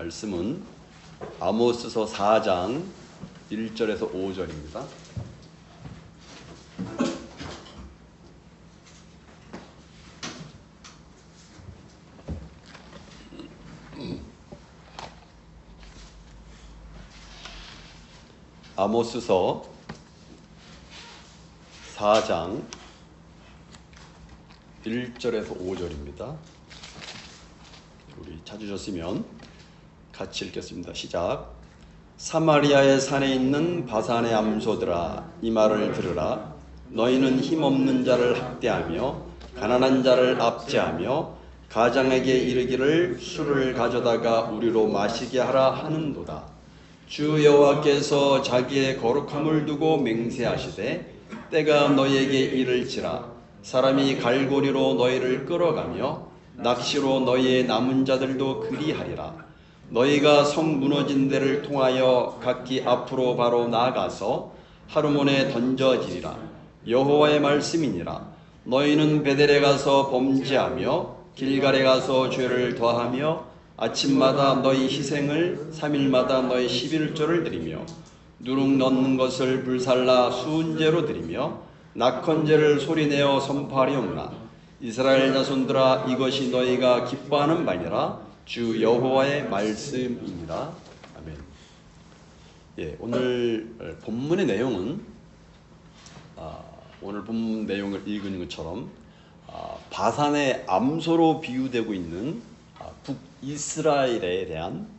말씀은 아모스서 4장 1절에서 5절입니다. 아모스서 4장 1절에서 5절입니다. 우리 찾으셨으면 같이 읽겠습니다. 시작. 사마리아의 산에 있는 바산의 암소들아, 이 말을 들으라. 너희는 힘없는 자를 학대하며 가난한 자를 압제하며 가장에게 이르기를 술을 가져다가 우리로 마시게 하라 하는도다. 주 여호와께서 자기의 거룩함을 두고 맹세하시되 때가 너희에게 이를지라. 사람이 갈고리로 너희를 끌어가며 낚시로 너희의 남은 자들도 그리하리라. 너희가 성 무너진 데를 통하여 각기 앞으로 바로 나아가서 하르몬에 던져지리라. 여호와의 말씀이니라. 너희는 베델에 가서 범죄하며 길갈에 가서 죄를 더하며 아침마다 너희 희생을 3일마다 너희 11조를 드리며 누룩 넣는 것을 불살라 수은제로 드리며 낙헌제를 소리내어 선포하리옵나. 이스라엘 자손들아, 이것이 너희가 기뻐하는 바니라. 주 여호와의 말씀이니라. 아멘. 오늘 본문의 내용은 오늘 본문 내용을 읽은 것처럼 바산의 암소로 비유되고 있는 북이스라엘에 대한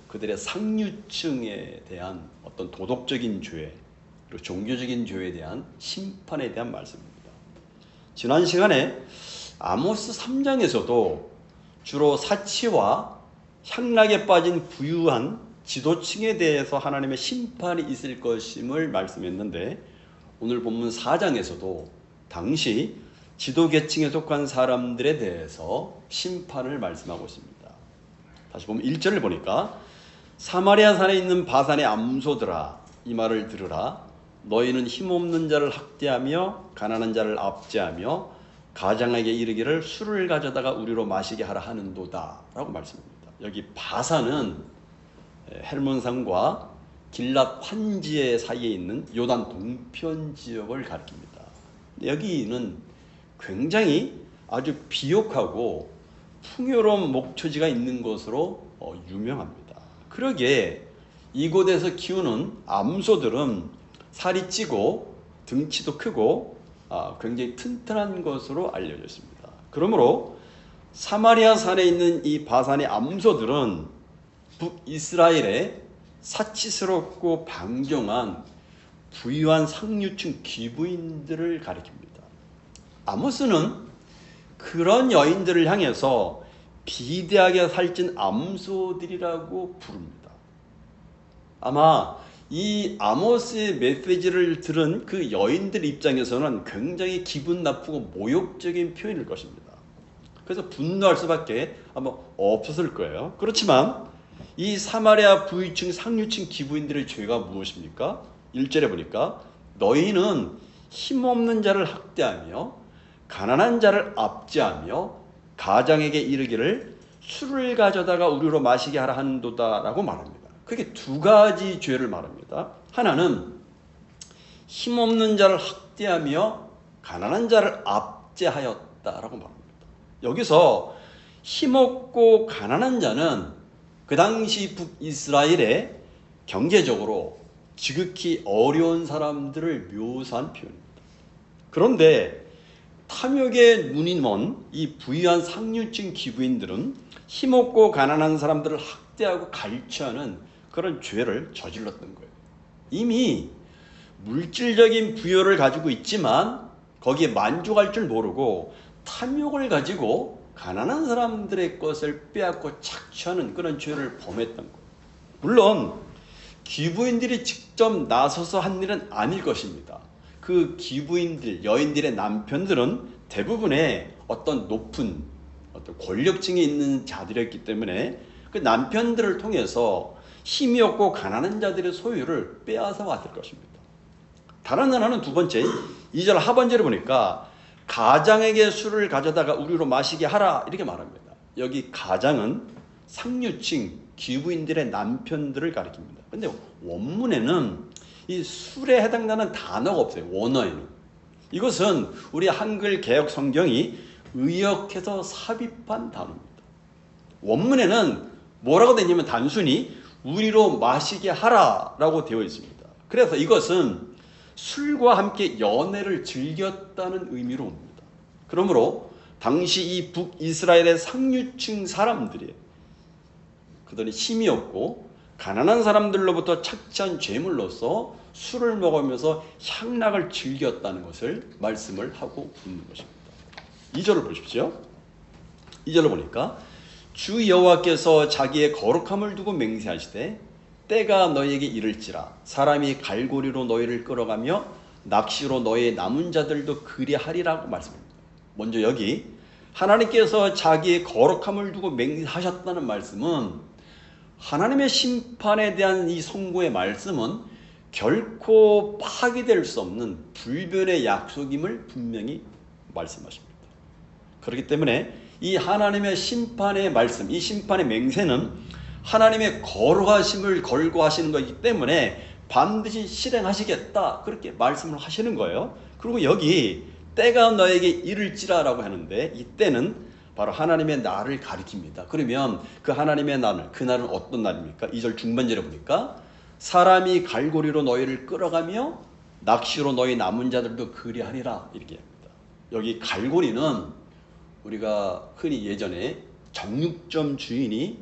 그들의 상류층에 대한 어떤 도덕적인 죄 그리고 종교적인 죄에 대한 심판에 대한 말씀입니다. 지난 시간에 아모스 3장에서도 주로 사치와 향락에 빠진 부유한 지도층에 대해서 하나님의 심판이 있을 것임을 말씀했는데, 오늘 본문 4장에서도 당시 지도계층에 속한 사람들에 대해서 심판을 말씀하고 있습니다. 다시 보면 1절을 보니까 사마리아 산에 있는 바산의 암소들아, 이 말을 들으라. 너희는 힘없는 자를 학대하며 가난한 자를 압제하며 가장에게 이르기를 술을 가져다가 우리로 마시게 하라 하는도다 라고 말씀합니다. 여기 바산은 헬몬산과 길랏 환지의 사이에 있는 요단 동편 지역을 가리킵니다. 여기는 굉장히 아주 비옥하고 풍요로운 목초지가 있는 것으로 유명합니다. 그러기에 이곳에서 키우는 암소들은 살이 찌고 등치도 크고 굉장히 튼튼한 것으로 알려져 있습니다. 그러므로 사마리아 산에 있는 이 바산의 암소들은 북이스라엘의 사치스럽고 방종한 부유한 상류층 귀부인들을 가리킵니다. 아모스는 그런 여인들을 향해서 비대하게 살찐 암소들이라고 부릅니다. 아마 이 아모스의 메시지를 들은 그 여인들 입장에서는 굉장히 기분 나쁘고 모욕적인 표현일 것입니다. 그래서 분노할 수밖에 아마 없었을 거예요. 그렇지만 이 사마리아 부유층 상류층 기부인들의 죄가 무엇입니까? 1절에 보니까 너희는 힘없는 자를 학대하며 가난한 자를 압제하며 가장에게 이르기를 술을 가져다가 우리로 마시게 하라 하는도다 라고 말합니다. 그게 두 가지 죄를 말합니다. 하나는 힘없는 자를 학대하며 가난한 자를 압제하였다라고 말합니다. 여기서 힘없고 가난한 자는 그 당시 북이스라엘의 경제적으로 지극히 어려운 사람들을 묘사한 표현입니다. 그런데 탐욕에 눈이 먼 이 부유한 상류층 기부인들은 힘없고 가난한 사람들을 학대하고 갈취하는 그런 죄를 저질렀던 거예요. 이미 물질적인 부여를 가지고 있지만 거기에 만족할 줄 모르고 탐욕을 가지고 가난한 사람들의 것을 빼앗고 착취하는 그런 죄를 범했던 거예요. 물론 기부인들이 직접 나서서 한 일은 아닐 것입니다. 그 기부인들, 여인들의 남편들은 대부분의 어떤 높은 어떤 권력층에 있는 자들이었기 때문에 그 남편들을 통해서 힘이 없고 가난한 자들의 소유를 빼앗아 왔을 것입니다. 다른 하나는 두 번째, 2절 하반절에 보니까 가장에게 술을 가져다가 우리로 마시게 하라 이렇게 말합니다. 여기 가장은 상류층 귀부인들의 남편들을 가리킵니다. 근데 원문에는 이 술에 해당되는 단어가 없어요. 원어에는. 이것은 우리 한글 개역 성경이 의역해서 삽입한 단어입니다. 원문에는 뭐라고 되어 있냐면 단순히 우리로 마시게 하라라고 되어 있습니다. 그래서 이것은 술과 함께 연애를 즐겼다는 의미로 옵니다. 그러므로 당시 이 북이스라엘의 상류층 사람들이 그들이 힘이 없고 가난한 사람들로부터 착취한 죄물로서 술을 먹으면서 향락을 즐겼다는 것을 말씀을 하고 있는 것입니다. 2절을 보십시오. 2절을 보니까 주 여호와께서 자기의 거룩함을 두고 맹세하시되 때가 너희에게 이를지라 사람이 갈고리로 너희를 끌어가며 낚시로 너희의 남은 자들도 그리하리라고 말씀합니다. 먼저 여기 하나님께서 자기의 거룩함을 두고 맹세하셨다는 말씀은 하나님의 심판에 대한 이 선고의 말씀은 결코 파기될 수 없는 불변의 약속임을 분명히 말씀하십니다. 그렇기 때문에 이 하나님의 심판의 말씀, 이 심판의 맹세는 하나님의 거룩하심을 걸고 하시는 것이기 때문에 반드시 실행하시겠다 그렇게 말씀을 하시는 거예요. 그리고 여기 때가 너에게 이를지라라고 하는데 이 때는 바로 하나님의 날을 가리킵니다. 그러면 그 하나님의 날, 그 날은 어떤 날입니까? 2절 중반절에 보니까 사람이 갈고리로 너희를 끌어가며 낚시로 너희 남은 자들도 그리하리라 이렇게 합니다. 여기 갈고리는 우리가 흔히 예전에 정육점 주인이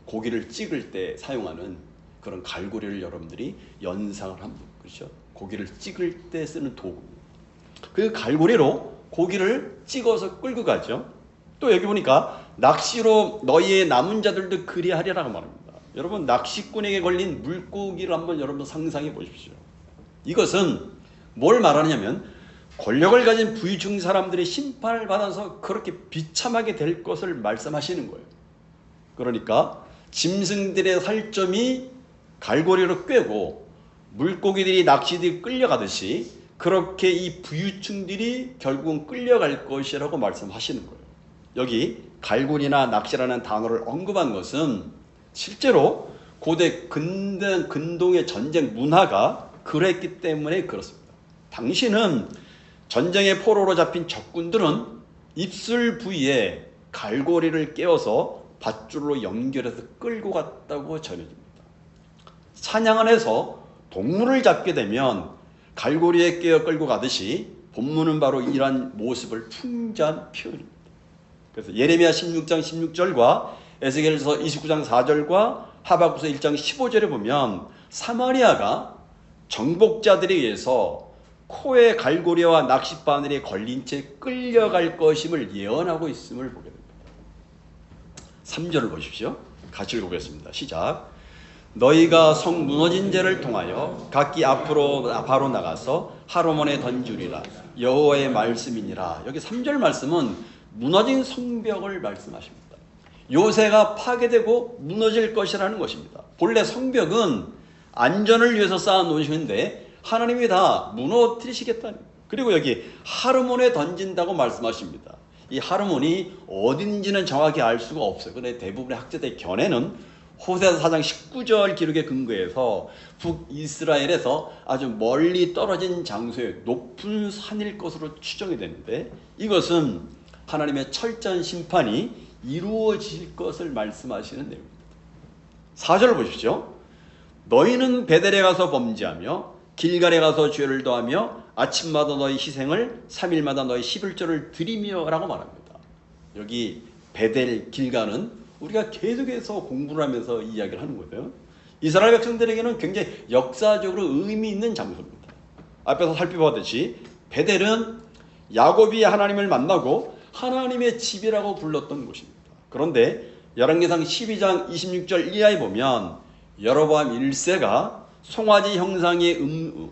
고기를 찍을 때 사용하는 그런 갈고리를 여러분들이 연상을 합니다. 그렇죠? 고기를 찍을 때 쓰는 도구입니다. 그 갈고리로 고기를 찍어서 끌고 가죠. 또 여기 보니까 낚시로 너희의 남은 자들도 그리하리라고 말합니다. 여러분 낚시꾼에게 걸린 물고기를 한번 여러분 상상해 보십시오. 이것은 뭘 말하냐면 권력을 가진 부유층 사람들이 심판을 받아서 그렇게 비참하게 될 것을 말씀하시는 거예요. 그러니까 짐승들의 살점이 갈고리로 꿰고 물고기들이 낚시들이 끌려가듯이 그렇게 이 부유층들이 결국은 끌려갈 것이라고 말씀하시는 거예요. 여기 갈고리나 낚시라는 단어를 언급한 것은 실제로 고대 근동의 전쟁 문화가 그랬기 때문에 그렇습니다. 당시는 전쟁의 포로로 잡힌 적군들은 입술 부위에 갈고리를 깨워서 밧줄로 연결해서 끌고 갔다고 전해집니다. 사냥을 해서 동물을 잡게 되면 갈고리에 깨어 끌고 가듯이 본문은 바로 이러한 모습을 풍자한 표현입니다. 그래서 예레미야 16장 16절과 에스겔서 29장 4절과 하박국서 1장 15절에 보면 사마리아가 정복자들에 의해서 코에 갈고리와 낚싯바늘에 걸린 채 끌려갈 것임을 예언하고 있음을 보게 됩니다. 3절을 보십시오. 같이 읽어보겠습니다. 시작. 너희가 성 무너진 죄를 통하여 각기 앞으로 바로 나가서 하르몬에 던지리라. 여호와의 말씀이니라. 여기 3절 말씀은 무너진 성벽을 말씀하십니다. 요새가 파괴되고 무너질 것이라는 것입니다. 본래 성벽은 안전을 위해서 쌓아놓으시는데 하나님이 다 무너뜨리시겠다는 거예요. 그리고 여기 하르몬에 던진다고 말씀하십니다. 이 하르몬이 어딘지는 정확히 알 수가 없어요. 그런데 대부분의 학자들의 견해는 호세아서 4장 19절 기록에 근거해서 북이스라엘에서 아주 멀리 떨어진 장소의 높은 산일 것으로 추정이 되는데 이것은 하나님의 철저한 심판이 이루어질 것을 말씀하시는 내용입니다. 4절을 보십시오. 너희는 베델에 가서 범죄하며 길갈에 가서 죄를 더하며 아침마다 너희 희생을 3일마다 너희 11조를 드리며 라고 말합니다. 여기 베델, 길갈은 우리가 계속해서 공부를 하면서 이야기를 하는 거예요. 이스라엘 백성들에게는 굉장히 역사적으로 의미 있는 장소입니다. 앞에서 살펴봤듯이 베델은 야곱이 하나님을 만나고 하나님의 집이라고 불렀던 곳입니다. 그런데 열왕기상 12장 26절 이하에 보면 여로보암 1세가 송아지 형상의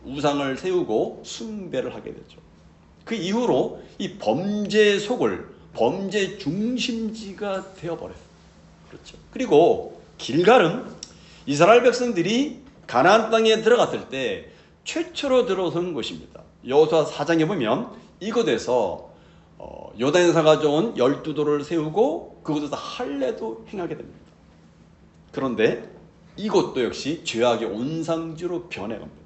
우상을 세우고 숭배를 하게 되죠. 그 이후로 이 범죄의 속을 범죄 중심지가 되어버렸어요. 그렇죠. 그리고 길갈은 이스라엘 백성들이 가나안 땅에 들어갔을 때 최초로 들어선 곳입니다. 여호수아 4장에 보면 이곳에서 요단에서 가져온 12돌을 세우고 그것도 다 할례도 행하게 됩니다. 그런데 이것도 역시 죄악의 온상지로 변해갑니다.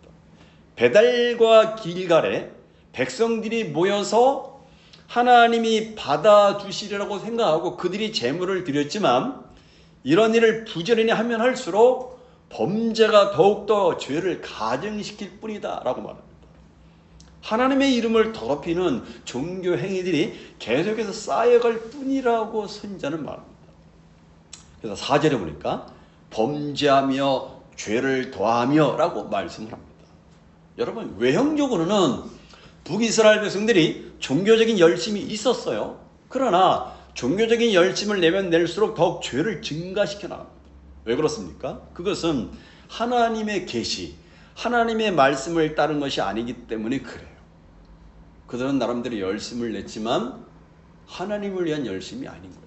베델과 길갈에 백성들이 모여서 하나님이 받아주시리라고 생각하고 그들이 제물을 드렸지만 이런 일을 부지런히 하면 할수록 범죄가 더욱더 죄를 가증시킬 뿐이다 라고 말합니다. 하나님의 이름을 더럽히는 종교 행위들이 계속해서 쌓여갈 뿐이라고 선지자는 말합니다. 그래서 4절에 보니까 범죄하며 죄를 더하며 라고 말씀을 합니다. 여러분, 외형적으로는 북이스라엘 백성들이 종교적인 열심이 있었어요. 그러나 종교적인 열심을 내면 낼수록 더욱 죄를 증가시켜 나갑니다. 왜 그렇습니까? 그것은 하나님의 계시, 하나님의 말씀을 따른 것이 아니기 때문에 그래요. 그들은 나름대로 열심을 냈지만 하나님을 위한 열심이 아닌 거예요.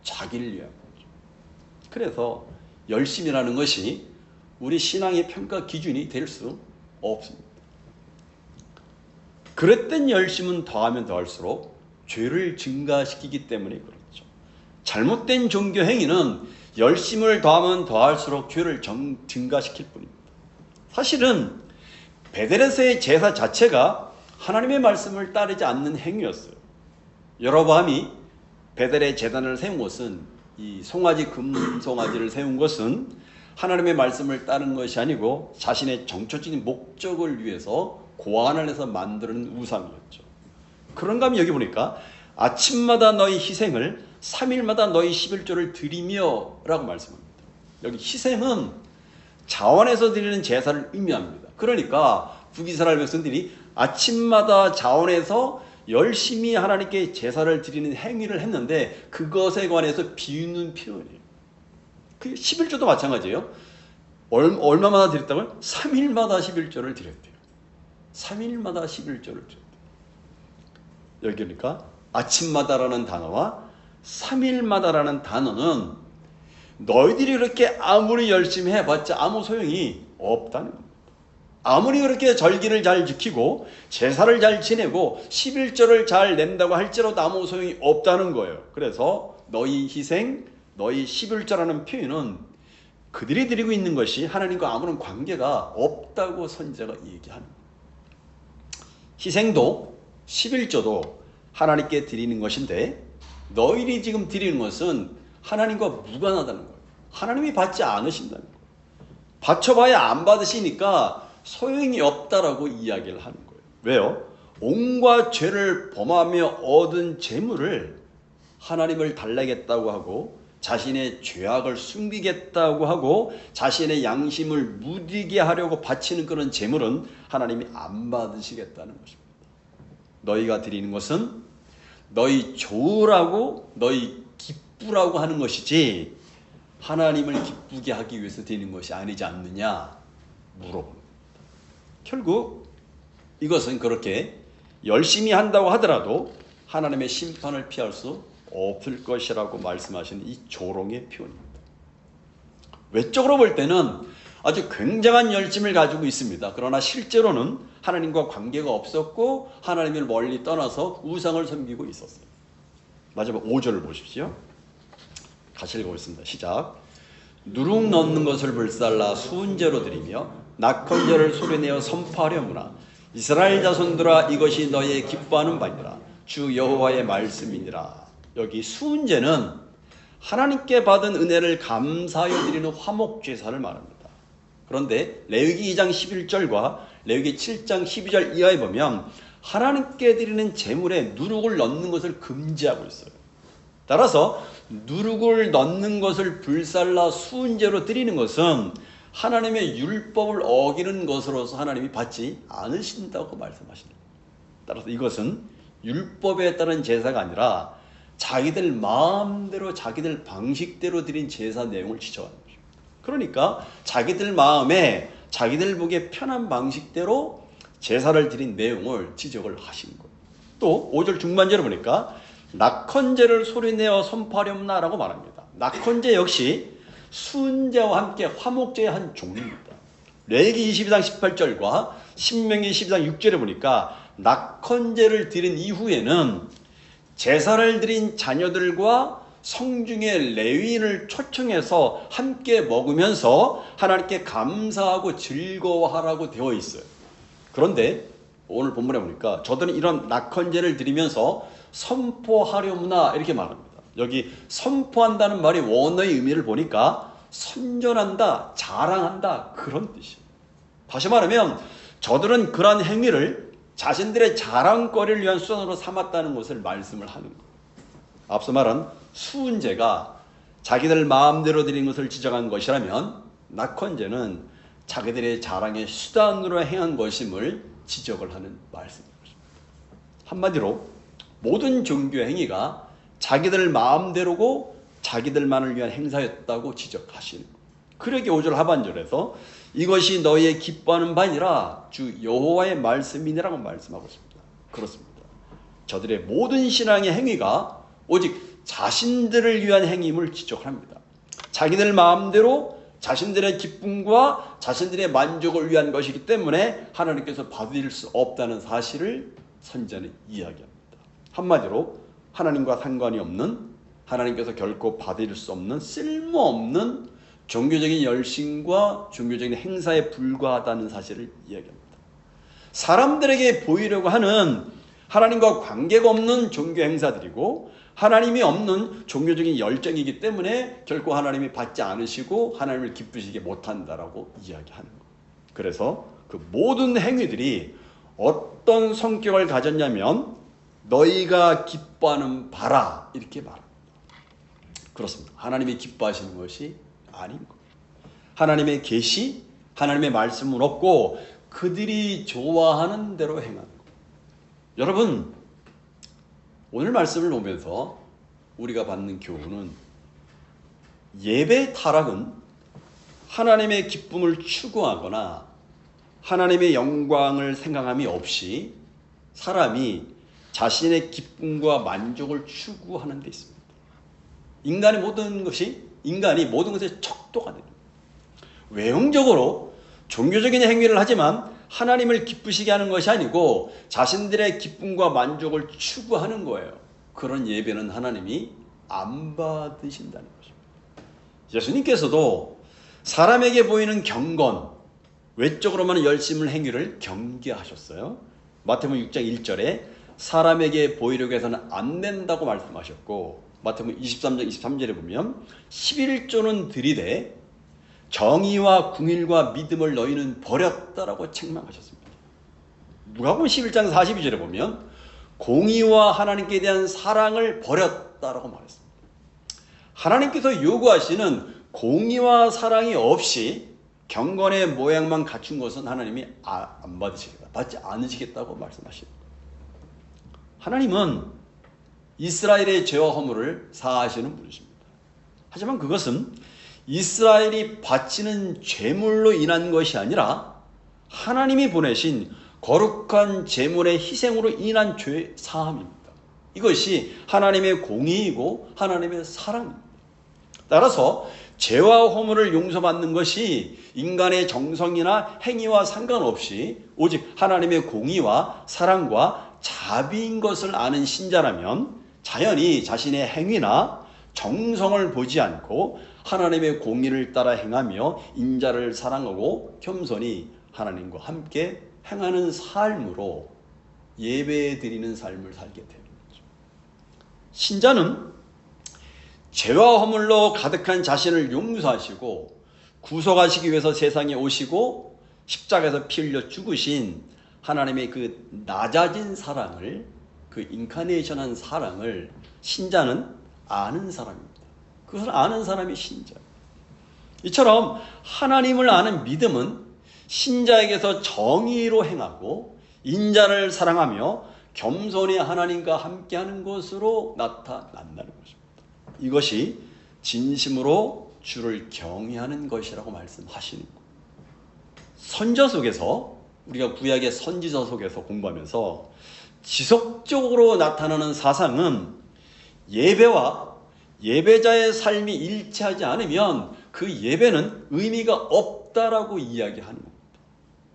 자기를 위한 거죠. 그래서 열심이라는 것이 우리 신앙의 평가 기준이 될 수 없습니다. 그릇된 열심은 더하면 더할수록 죄를 증가시키기 때문에 그렇죠. 잘못된 종교 행위는 열심을 더하면 더할수록 죄를 증가시킬 뿐입니다. 사실은 베델에서의 제사 자체가 하나님의 말씀을 따르지 않는 행위였어요. 여로보암이 베델의 제단을 세운 것은, 이 송아지 금송아지를 세운 것은 하나님의 말씀을 따른 것이 아니고 자신의 정초적인 목적을 위해서 고안을 해서 만드는 우상이었죠. 그런가 하면 여기 보니까 아침마다 너희 희생을 3일마다 너희 11조를 드리며 라고 말씀합니다. 여기 희생은 자원에서 드리는 제사를 의미합니다. 그러니까 북이스라엘 백성들이 아침마다 자원에서 열심히 하나님께 제사를 드리는 행위를 했는데 그것에 관해서 비유는 표현이에요. 그 11조도 마찬가지예요. 얼마마다 드렸다고요? 3일마다 11조를 드렸대요. 3일마다 11조를 드렸대요. 여기 그러니까 아침마다라는 단어와 3일마다라는 단어는 너희들이 그렇게 아무리 열심히 해봤자 아무 소용이 없다는 겁니다. 아무리 그렇게 절기를 잘 지키고 제사를 잘 지내고 11조를 잘 낸다고 할지라도 아무 소용이 없다는 거예요. 그래서 너희 희생, 너희 11조라는 표현은 그들이 드리고 있는 것이 하나님과 아무런 관계가 없다고 선지자가 얘기하는 거예요. 희생도 11조도 하나님께 드리는 것인데 너희들이 지금 드리는 것은 하나님과 무관하다는 거예요. 하나님이 받지 않으신다는 거예요. 바쳐봐야 안 받으시니까 소용이 없다라고 이야기를 하는 거예요. 왜요? 온갖 죄를 범하며 얻은 재물을 하나님을 달래겠다고 하고 자신의 죄악을 숨기겠다고 하고 자신의 양심을 무디게 하려고 바치는 그런 재물은 하나님이 안 받으시겠다는 것입니다. 너희가 드리는 것은 너희 좋으라고 너희 기쁘라고 하는 것이지 하나님을 기쁘게 하기 위해서 드리는 것이 아니지 않느냐 물어봅니다. 결국 이것은 그렇게 열심히 한다고 하더라도 하나님의 심판을 피할 수 없을 것이라고 말씀하시는 이 조롱의 표현입니다. 외적으로 볼 때는 아주 굉장한 열심을 가지고 있습니다. 그러나 실제로는 하나님과 관계가 없었고 하나님을 멀리 떠나서 우상을 섬기고 있었어요. 마지막 5절을 보십시오. 같이 읽어보겠습니다. 시작. 누룩 넣는 것을 불살라 수은제로 드리며 낙헌제를 소리내어 선포하려무나 이스라엘 자손들아 이것이 너희의 기뻐하는 바니라 주 여호와의 말씀이니라. 여기 수은제는 하나님께 받은 은혜를 감사하여 드리는 화목제사를 말합니다. 그런데 레위기 2장 11절과 레위기 7장 12절 이하에 보면 하나님께 드리는 제물에 누룩을 넣는 것을 금지하고 있어요. 따라서 누룩을 넣는 것을 불살라 수은제로 드리는 것은 하나님의 율법을 어기는 것으로서 하나님이 받지 않으신다고 말씀하십니다. 따라서 이것은 율법에 따른 제사가 아니라 자기들 마음대로 자기들 방식대로 드린 제사 내용을 지적하는 거죠. 그러니까 자기들 마음에 자기들 보기에 편한 방식대로 제사를 드린 내용을 지적을 하신 거예요. 또 5절 중반절에 보니까 낙헌제를 소리내어 선포하렵나 라고 말합니다. 낙헌제 역시 수은제와 함께 화목제의 한 종류입니다. 레위기 22장 18절과 신명기 12장 6절에 보니까 낙헌제를 드린 이후에는 제사를 드린 자녀들과 성중의 레위인을 초청해서 함께 먹으면서 하나님께 감사하고 즐거워하라고 되어 있어요. 그런데 오늘 본문에 보니까 저들은 이런 낙헌제를 드리면서 선포하려무나 이렇게 말합니다. 여기 선포한다는 말이 원어의 의미를 보니까 선전한다, 자랑한다 그런 뜻이에요. 다시 말하면 저들은 그러한 행위를 자신들의 자랑거리를 위한 수단으로 삼았다는 것을 말씀을 하는 거예요. 앞서 말한 수은제가 자기들 마음대로 드린 것을 지정한 것이라면 낙헌제는 자기들의 자랑의 수단으로 행한 것임을 지적을 하는 말씀입니다. 한마디로 모든 종교 행위가 자기들 마음대로고 자기들만을 위한 행사였다고 지적하시는 거예요. 그러기 5절 하반절에서 이것이 너희의 기뻐하는 바니라 주 여호와의 말씀이니라고 말씀하고 있습니다. 그렇습니다. 저들의 모든 신앙의 행위가 오직 자신들을 위한 행위임을 지적합니다. 자기들 마음대로 자신들의 기쁨과 자신들의 만족을 위한 것이기 때문에 하나님께서 받을 수 없다는 사실을 선전에 이야기합니다. 한마디로 하나님과 상관이 없는, 하나님께서 결코 받을 수 없는 쓸모없는 종교적인 열심과 종교적인 행사에 불과하다는 사실을 이야기합니다. 사람들에게 보이려고 하는 하나님과 관계가 없는 종교 행사들이고 하나님이 없는 종교적인 열정이기 때문에 결코 하나님이 받지 않으시고 하나님을 기쁘시게 못한다라고 이야기하는 거예요. 그래서 그 모든 행위들이 어떤 성격을 가졌냐면 너희가 기뻐하는 바라 이렇게 말합니다. 그렇습니다. 하나님이 기뻐하시는 것이 아닌 거예요. 하나님의 계시, 하나님의 말씀은 없고 그들이 좋아하는 대로 행하는 거예요. 여러분, 오늘 말씀을 보면서 우리가 받는 교훈은 예배 타락은 하나님의 기쁨을 추구하거나 하나님의 영광을 생각함이 없이 사람이 자신의 기쁨과 만족을 추구하는 데 있습니다. 인간이 모든 것에 척도가 됩니다. 외형적으로 종교적인 행위를 하지만 하나님을 기쁘시게 하는 것이 아니고 자신들의 기쁨과 만족을 추구하는 거예요. 그런 예배는 하나님이 안 받으신다는 것입니다. 예수님께서도 사람에게 보이는 경건, 외적으로만 열심을 행위를 경계하셨어요. 마태복음 6장 1절에 사람에게 보이려고 해서는 안 된다고 말씀하셨고, 마태복음 23장 23절에 보면 11조는 들이되 정의와 궁일과 믿음을 너희는 버렸다라고 책망하셨습니다. 누가복음 11장 42절에 보면 공의와 하나님께 대한 사랑을 버렸다라고 말했습니다. 하나님께서 요구하시는 공의와 사랑이 없이 경건의 모양만 갖춘 것은 하나님이 안 받으시겠다, 받지 않으시겠다고 말씀하십니다. 하나님은 이스라엘의 죄와 허물을 사하시는 분이십니다. 하지만 그것은 이스라엘이 바치는 제물로 인한 것이 아니라 하나님이 보내신 거룩한 제물의 희생으로 인한 죄 사함입니다. 이것이 하나님의 공의이고 하나님의 사랑입니다. 따라서 죄와 허물을 용서받는 것이 인간의 정성이나 행위와 상관없이 오직 하나님의 공의와 사랑과 자비인 것을 아는 신자라면 자연히 자신의 행위나 정성을 보지 않고 하나님의 공의를 따라 행하며 인자를 사랑하고 겸손히 하나님과 함께 행하는 삶으로 예배 드리는 삶을 살게 되는 거죠. 신자는 죄와 허물로 가득한 자신을 용서하시고 구속하시기 위해서 세상에 오시고 십자가에서 피 흘려 죽으신 하나님의 그 낮아진 사랑을, 그 인카네이션한 사랑을 신자는 아는 사람입니다. 그것을 아는 사람이 신자예요. 이처럼 하나님을 아는 믿음은 신자에게서 정의로 행하고 인자를 사랑하며 겸손히 하나님과 함께하는 것으로 나타난다는 것입니다. 이것이 진심으로 주를 경외하는 것이라고 말씀하시는 거예요. 선저 속에서, 우리가 구약의 선지서 속에서 공부하면서 지속적으로 나타나는 사상은 예배와 예배자의 삶이 일치하지 않으면 그 예배는 의미가 없다라고 이야기하는 겁니다.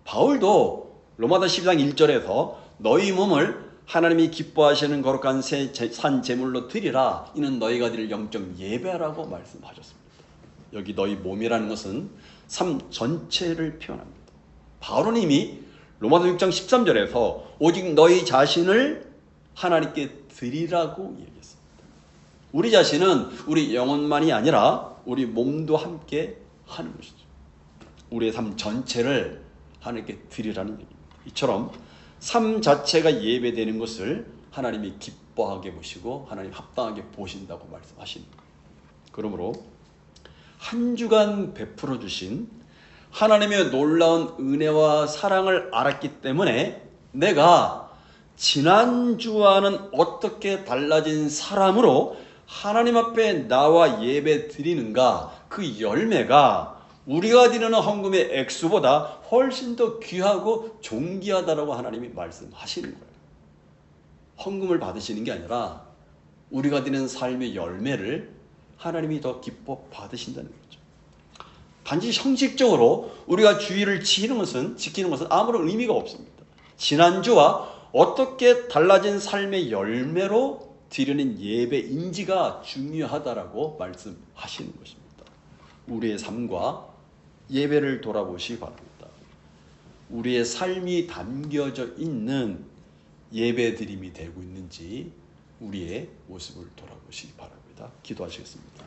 바울도 로마서 12장 1절에서 너희 몸을 하나님이 기뻐하시는 거룩한 산 제물로 드리라. 이는 너희가 드릴 영적 예배라고 말씀하셨습니다. 여기 너희 몸이라는 것은 삶 전체를 표현합니다. 바울은 이미 로마서 6장 13절에서 오직 너희 자신을 하나님께 드리라고 얘기했습니다. 우리 자신은 우리 영혼만이 아니라 우리 몸도 함께 하는 것이죠. 우리의 삶 전체를 하나님께 드리라는 얘기입니다. 이처럼 삶 자체가 예배되는 것을 하나님이 기뻐하게 보시고 하나님 합당하게 보신다고 말씀하십니다. 그러므로 한 주간 베풀어 주신 하나님의 놀라운 은혜와 사랑을 알았기 때문에 내가 지난주와는 어떻게 달라진 사람으로 하나님 앞에 나와 예배 드리는가, 그 열매가 우리가 드리는 헌금의 액수보다 훨씬 더 귀하고 존귀하다라고 하나님이 말씀하시는 거예요. 헌금을 받으시는 게 아니라 우리가 드리는 삶의 열매를 하나님이 더 기뻐 받으신다는 거죠. 단지 형식적으로 우리가 주일을 지키는 것은 아무런 의미가 없습니다. 지난주와 어떻게 달라진 삶의 열매로 드리는 예배인지가 중요하다라고 말씀하시는 것입니다. 우리의 삶과 예배를 돌아보시기 바랍니다. 우리의 삶이 담겨져 있는 예배드림이 되고 있는지 우리의 모습을 돌아보시기 바랍니다. 기도하시겠습니다.